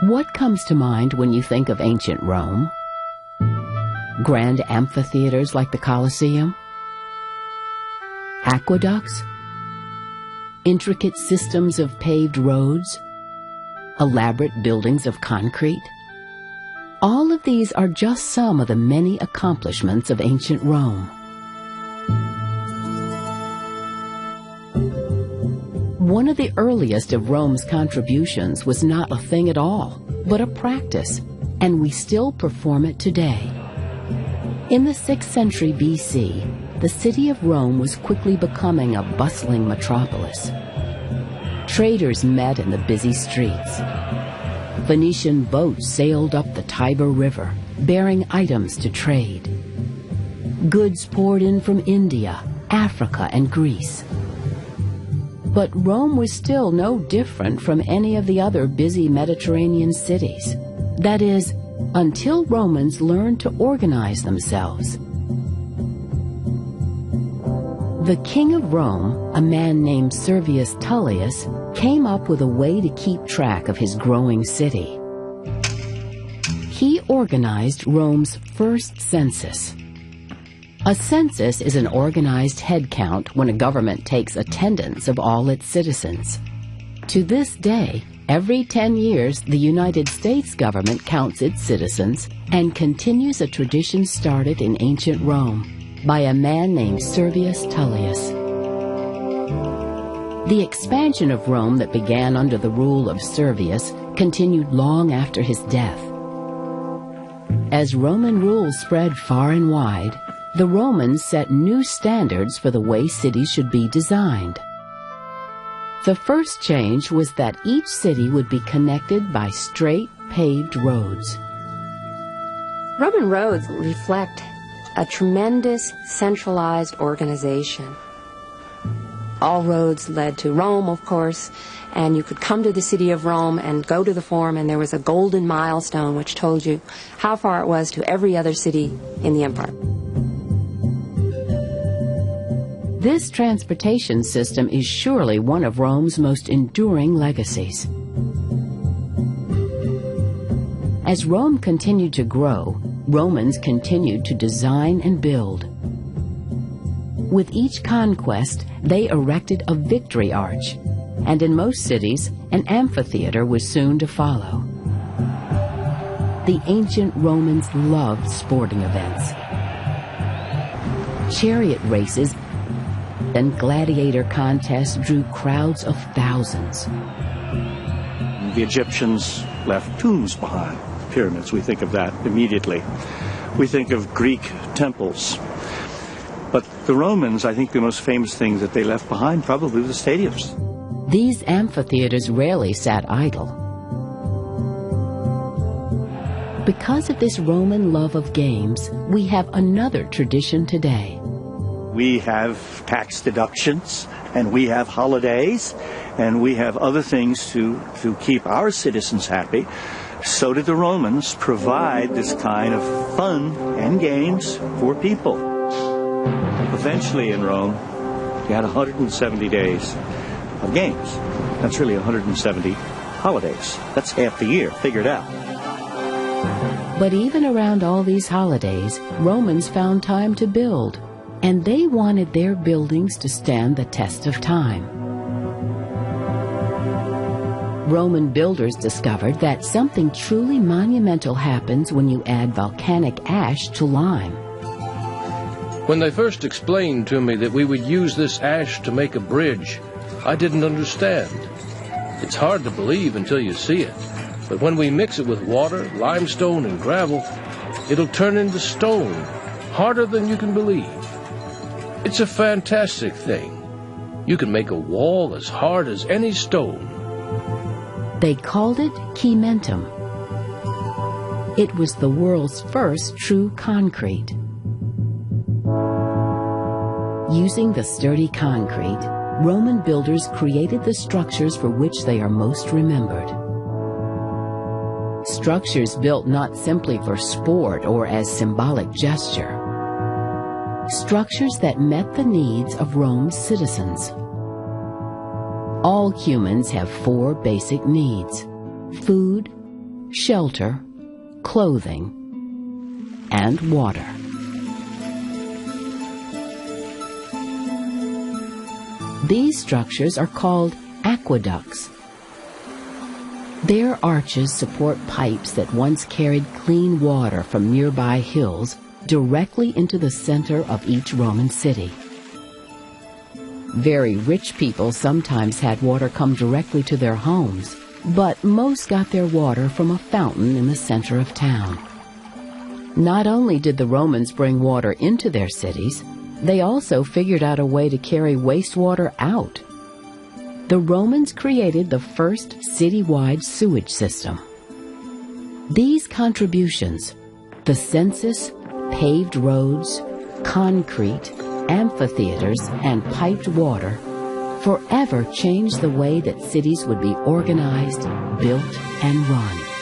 What comes to mind when you think of ancient Rome? Grand amphitheaters like the Colosseum? Aqueducts? Intricate systems of paved roads? Elaborate buildings of concrete? All of these are just some of the many accomplishments of ancient Rome. One of the earliest of Rome's contributions was not a thing at all, but a practice, and we still perform it today. In the 6th century BC, the city of Rome was quickly becoming a bustling metropolis. Traders met in the busy streets. Phoenician boats sailed up the Tiber River, bearing items to trade. Goods poured in from India, Africa, and Greece. But Rome was still no different from any of the other busy Mediterranean cities. That is, until Romans learned to organize themselves. The king of Rome, a man named Servius Tullius, came up with a way to keep track of his growing city. He organized Rome's first census. A census is an organized head count when a government takes attendance of all its citizens. To this day, every 10 years, the United States government counts its citizens and continues a tradition started in ancient Rome by a man named Servius Tullius. The expansion of Rome that began under the rule of Servius continued long after his death. As Roman rule spread far and wide, the Romans set new standards for the way cities should be designed. The first change was that each city would be connected by straight, paved roads. Roman roads reflect a tremendous centralized organization. All roads led to Rome, of course, and you could come to the city of Rome and go to the Forum, and there was a golden milestone which told you how far it was to every other city in the empire. This transportation system is surely one of Rome's most enduring legacies. As Rome continued to grow, Romans continued to design and build. With each conquest, they erected a victory arch, and in most cities, an amphitheater was soon to follow. The ancient Romans loved sporting events. Chariot races and gladiator contests drew crowds of thousands. The Egyptians left tombs behind, pyramids. We think of that immediately. We think of Greek temples. But the Romans, I think the most famous thing that they left behind probably were the stadiums. These amphitheaters rarely sat idle. Because of this Roman love of games, we have another tradition today. We have tax deductions, and we have holidays, and we have other things to keep our citizens happy. So did the Romans provide this kind of fun and games for people. Eventually in Rome, you had 170 days of games. That's really 170 holidays. That's half the year, figured out. But even around all these holidays, Romans found time to build, and they wanted their buildings to stand the test of time. Roman builders discovered that something truly monumental happens when you add volcanic ash to lime. When they first explained to me that we would use this ash to make a bridge, I didn't understand. It's hard to believe until you see it, but when we mix it with water, limestone, and gravel, it'll turn into stone, harder than you can believe. It's a fantastic thing. You can make a wall as hard as any stone. They called it cementum. It was the world's first true concrete. Using the sturdy concrete, Roman builders created the structures for which they are most remembered. Structures built not simply for sport or as symbolic gesture. Structures that met the needs of Rome's citizens. All humans have 4 basic needs: food, shelter, clothing, and water. These structures are called aqueducts. Their arches support pipes that once carried clean water from nearby hills directly into the center of each Roman city. Very rich people sometimes had water come directly to their homes, but most got their water from a fountain in the center of town. Not only did the Romans bring water into their cities, they also figured out a way to carry wastewater out. The Romans created the first citywide sewage system. These contributions, the census, paved roads, concrete, amphitheaters, and piped water, forever changed the way that cities would be organized, built, and run.